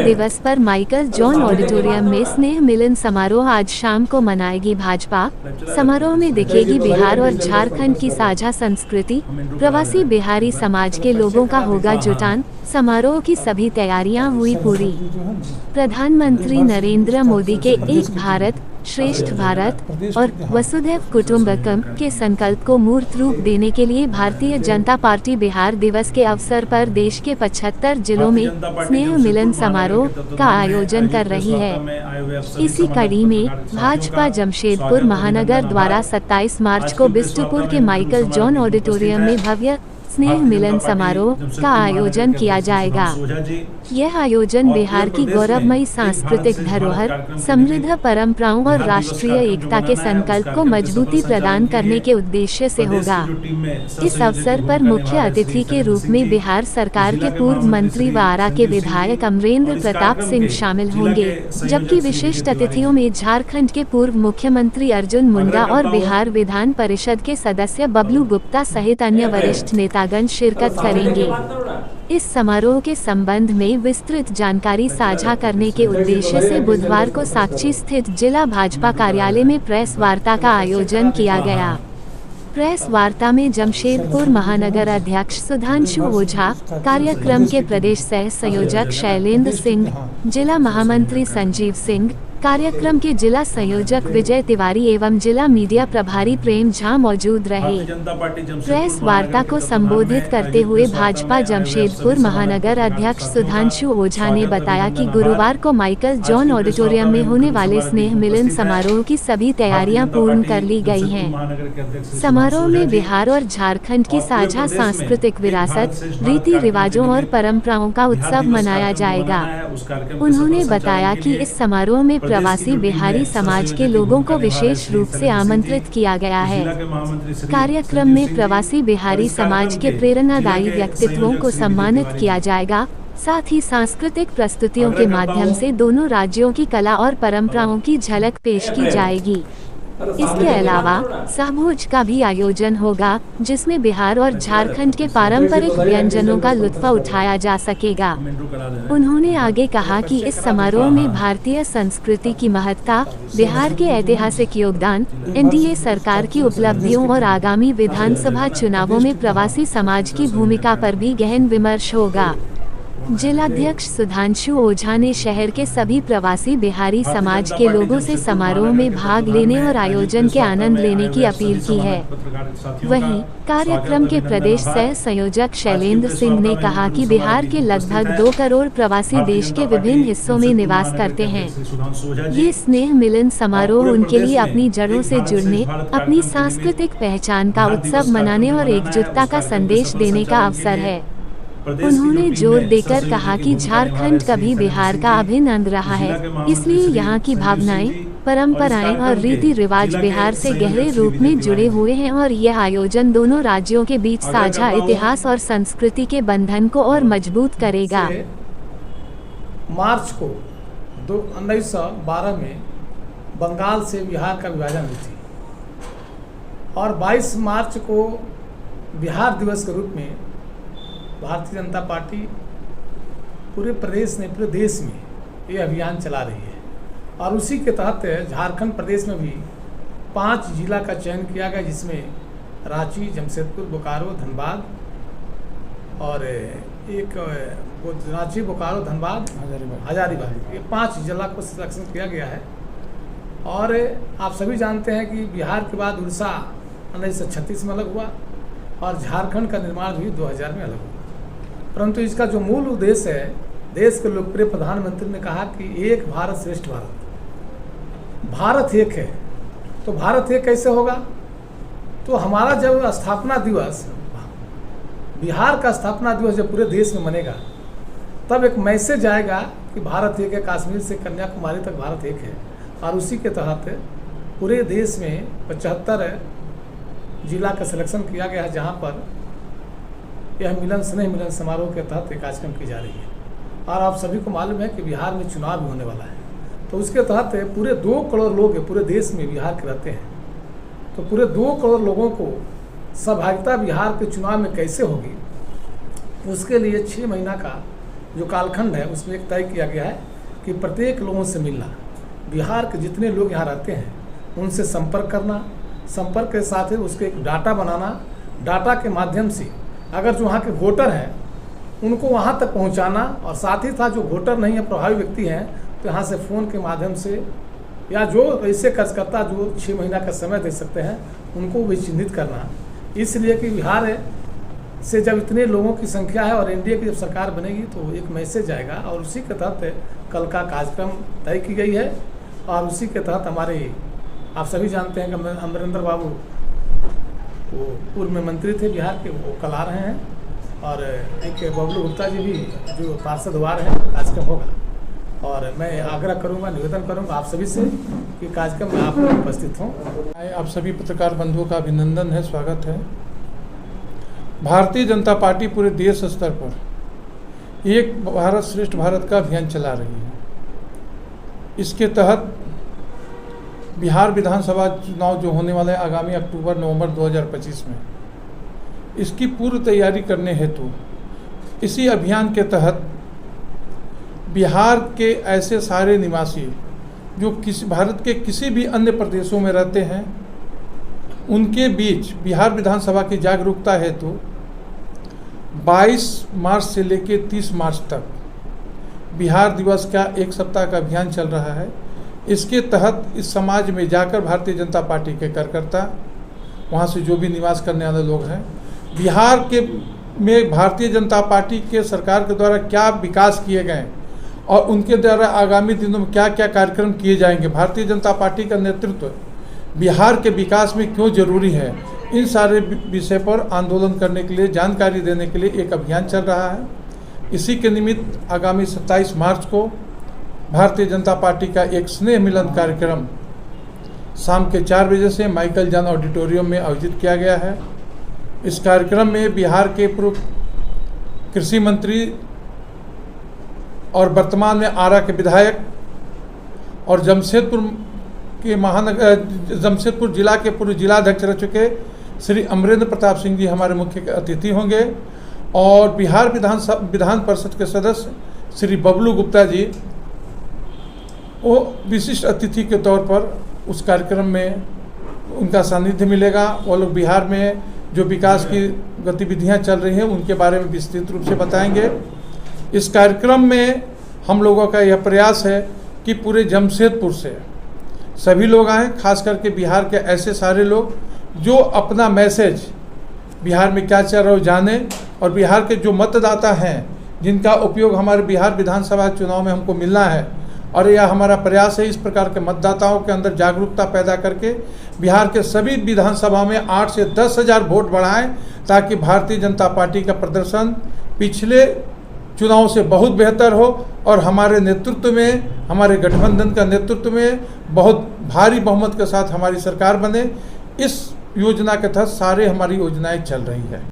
दिवस पर Michael John auditorium में स्नेह मिलन समारोह आज शाम को मनाएगी भाजपा। समारोह में दिखेगी बिहार और झारखंड की साझा संस्कृति। प्रवासी बिहारी समाज के लोगों का होगा जुटान। समारोह की सभी तैयारियां हुई पूरी। प्रधानमंत्री नरेंद्र मोदी के एक भारत श्रेष्ठ भारत और वसुधैव कुटुंबकम के संकल्प को मूर्त रूप देने के लिए भारतीय जनता पार्टी बिहार दिवस के अवसर पर देश के 75 जिलों में स्नेह मिलन समारोह का आयोजन कर रही है। इसी कड़ी में भाजपा जमशेदपुर महानगर द्वारा 27 मार्च को बिष्टुपुर के माइकल जॉन ऑडिटोरियम में भव्य स्नेह मिलन समारोह का आयोजन किया जाएगा। यह आयोजन बिहार की गौरवमयी सांस्कृतिक धरोहर, समृद्ध परंपराओं और राष्ट्रीय एकता के संकल्प को मजबूती प्रदान करने के उद्देश्य से होगा। इस अवसर पर मुख्य अतिथि के रूप में बिहार सरकार के पूर्व मंत्री व आरा के विधायक अमरेंद्र प्रताप सिंह शामिल होंगे, जबकि विशिष्ट अतिथियों में झारखंड के पूर्व मुख्यमंत्री अर्जुन मुंडा और बिहार विधान परिषद के सदस्य बबलू गुप्ता सहित अन्य वरिष्ठ नेतागण शिरकत करेंगे। इस समारोह के संबंध में विस्तृत जानकारी साझा करने के उद्देश्य से बुधवार को साक्षी स्थित जिला भाजपा कार्यालय में प्रेस वार्ता का आयोजन किया गया। प्रेस वार्ता में जमशेदपुर महानगर अध्यक्ष सुधांशु ओझा, कार्यक्रम के प्रदेश सह संयोजक शैलेंद्र सिंह, जिला महामंत्री संजीव सिंह, कार्यक्रम के जिला संयोजक विजय तिवारी एवं जिला मीडिया प्रभारी प्रेम झा मौजूद रहे। प्रेस वार्ता को संबोधित करते हुए भाजपा जमशेदपुर महानगर अध्यक्ष सुधांशु ओझा ने बताया कि गुरुवार को माइकल जॉन ऑडिटोरियम में होने वाले स्नेह मिलन समारोह की सभी तैयारियां पूर्ण कर ली गई हैं। समारोह में बिहार और झारखंड की साझा सांस्कृतिक विरासत, रीति रिवाजों और परंपराओं का उत्सव मनाया जाएगा। उन्होंने बताया कि इस समारोह में प्रवासी बिहारी समाज के लोगों को विशेष रूप से आमंत्रित किया गया है। कार्यक्रम में प्रवासी बिहारी समाज के प्रेरणादायी व्यक्तित्वों को सम्मानित किया जाएगा। साथ ही सांस्कृतिक प्रस्तुतियों के माध्यम से दोनों राज्यों की कला और परंपराओं की झलक पेश की जाएगी। इसके अलावा सहभोज का भी आयोजन होगा, जिसमें बिहार और झारखंड के पारंपरिक व्यंजनों का लुत्फ उठाया जा सकेगा। उन्होंने आगे कहा कि इस समारोह में भारतीय संस्कृति की महत्ता, बिहार के ऐतिहासिक योगदान, एनडीए सरकार की उपलब्धियों और आगामी विधानसभा चुनावों में प्रवासी समाज की भूमिका पर भी गहन विमर्श होगा। जिलाध्यक्ष सुधांशु ओझा ने शहर के सभी प्रवासी बिहारी समाज के लोगों से समारोह में भाग लेने और आयोजन के आनंद लेने की अपील की है। वहीं कार्यक्रम के प्रदेश सह संयोजक शैलेंद्र सिंह ने कहा कि बिहार के लगभग 2 करोड़ प्रवासी देश के विभिन्न हिस्सों में निवास करते हैं। ये स्नेह मिलन समारोह उनके लिए अपनी जड़ों से जुड़ने, अपनी सांस्कृतिक पहचान का उत्सव मनाने और एकजुटता का संदेश देने का अवसर है। उन्होंने जोर देकर कहा कि झारखंड कभी बिहार का अभिन्न अंग रहा है, इसलिए यहाँ की भावनाएं, परंपराएं और रीति रिवाज बिहार से गहरे रूप में जुड़े हुए हैं और यह आयोजन दोनों राज्यों के बीच साझा इतिहास और संस्कृति के बंधन को और मजबूत करेगा। मार्च को 1912 में बंगाल से बिहार का विभाजन हुई थी और 22 मार्च को बिहार दिवस के रूप में भारतीय जनता पार्टी पूरे प्रदेश में, पूरे देश में ये अभियान चला रही है और उसी के तहत झारखंड प्रदेश में भी 5 जिला का चयन किया गया, जिसमें रांची, जमशेदपुर, बोकारो, धनबाद और एक रांची, बोकारो, धनबाद, हजारीबाग, ये 5 जिला को सिलेक्शन किया गया है। और आप सभी जानते हैं कि बिहार के बाद उड़ीसा 1936 में अलग हुआ और झारखंड का निर्माण भी 2000 में अलग हुआ। परंतु इसका जो मूल उद्देश्य है, देश के लोकप्रिय प्रधानमंत्री ने कहा कि एक भारत श्रेष्ठ भारत, भारत एक है। तो भारत एक कैसे होगा? तो हमारा जब स्थापना दिवस, बिहार का स्थापना दिवस जब पूरे देश में मनेगा, तब एक मैसेज आएगा कि भारत एक है, कश्मीर से कन्याकुमारी तक भारत एक है। और उसी के तहत पूरे देश में 75 जिला का सिलेक्शन किया गया है, जहाँ पर यह मिलन, स्नेह मिलन समारोह के तहत एक कार्यक्रम की जा रही है। और आप सभी को मालूम है कि बिहार में चुनाव भी होने वाला है, तो उसके तहत पूरे 2 करोड़ लोग पूरे देश में बिहार के रहते हैं। तो पूरे 2 करोड़ लोगों को सहभागिता बिहार के चुनाव में कैसे होगी, उसके लिए 6 महीना का जो कालखंड है उसमें एक तय किया गया है कि प्रत्येक लोगों से मिलना, बिहार के जितने लोग यहाँ रहते हैं उनसे संपर्क करना, संपर्क के साथ ही उसके एक डाटा बनाना, डाटा के माध्यम से अगर जो वहाँ के वोटर हैं उनको वहाँ तक पहुँचाना, और साथ ही साथ जो वोटर नहीं है, प्रभावी व्यक्ति हैं, तो यहाँ से फ़ोन के माध्यम से या जो ऐसे कार्यकर्ता जो 6 महीना का समय दे सकते हैं उनको भी चिन्हित करना। इसलिए कि बिहार से जब इतने लोगों की संख्या है और एनडीए की जब सरकार बनेगी तो एक मैसेज आएगा, और उसी के तहत कल का कार्यक्रम तय की गई है। और उसी के तहत हमारे, आप सभी जानते हैं कि अमरेंद्र बाबू वो पूर्व में मंत्री थे बिहार के, वो कल आ रहे हैं, और एक बबलू गुप्ता जी भी जो पार्षद हुआ रहे हैं, कार्यक्रम होगा। और मैं आग्रह करूंगा, निवेदन करूंगा आप सभी से कि कार्यक्रम में आप उपस्थित हों। आप सभी पत्रकार बंधुओं का अभिनंदन है, स्वागत है। भारतीय जनता पार्टी पूरे देश स्तर पर एक भारत श्रेष्ठ भारत का अभियान चला रही है। इसके तहत बिहार विधानसभा चुनाव जो होने वाले आगामी अक्टूबर-नवंबर 2025 में, इसकी पूर्व तैयारी करने हेतु इसी अभियान के तहत बिहार के ऐसे सारे निवासी जो भारत के किसी भी अन्य प्रदेशों में रहते हैं, उनके बीच बिहार विधानसभा की जागरूकता हेतु 22 मार्च से लेकर 30 मार्च तक बिहार दिवस का 1 सप्ताह का अभियान चल रहा है। इसके तहत इस समाज में जाकर भारतीय जनता पार्टी के कार्यकर्ता, वहाँ से जो भी निवास करने वाले लोग हैं, बिहार के में भारतीय जनता पार्टी के सरकार के द्वारा क्या विकास किए गए और उनके द्वारा आगामी दिनों में क्या क्या कार्यक्रम किए जाएंगे, भारतीय जनता पार्टी का नेतृत्व बिहार के विकास में क्यों जरूरी है, इन सारे विषय पर आंदोलन करने के लिए, जानकारी देने के लिए एक अभियान चल रहा है। इसी के निमित्त आगामी 27 मार्च को भारतीय जनता पार्टी का एक स्नेह मिलन कार्यक्रम शाम के 4 बजे से माइकल जान ऑडिटोरियम में आयोजित किया गया है। इस कार्यक्रम में बिहार के पूर्व कृषि मंत्री और वर्तमान में आरा के विधायक और जमशेदपुर जिला के पूर्व जिलाध्यक्ष रह चुके श्री अमरेंद्र प्रताप सिंह जी हमारे मुख्य अतिथि होंगे, और बिहार विधान परिषद के सदस्य श्री बबलू गुप्ता जी वो विशिष्ट अतिथि के तौर पर उस कार्यक्रम में उनका सानिध्य मिलेगा। वो लोग बिहार में जो विकास की गतिविधियां चल रही हैं उनके बारे में विस्तृत रूप से बताएंगे। इस कार्यक्रम में हम लोगों का यह प्रयास है कि पूरे जमशेदपुर से सभी लोग आएँ, खास करके बिहार के ऐसे सारे लोग जो अपना मैसेज बिहार में क्या चल रहा है जाने, और बिहार के जो मतदाता हैं जिनका उपयोग हमारे बिहार विधानसभा चुनाव में हमको मिलना है, और यह हमारा प्रयास है इस प्रकार के मतदाताओं के अंदर जागरूकता पैदा करके बिहार के सभी विधानसभा में 8 से 10 हज़ार वोट बढ़ाएं, ताकि भारतीय जनता पार्टी का प्रदर्शन पिछले चुनाव से बहुत बेहतर हो और हमारे नेतृत्व में, हमारे गठबंधन का नेतृत्व में बहुत भारी बहुमत के साथ हमारी सरकार बने। इस योजना के तहत सारे हमारी योजनाएं चल रही है।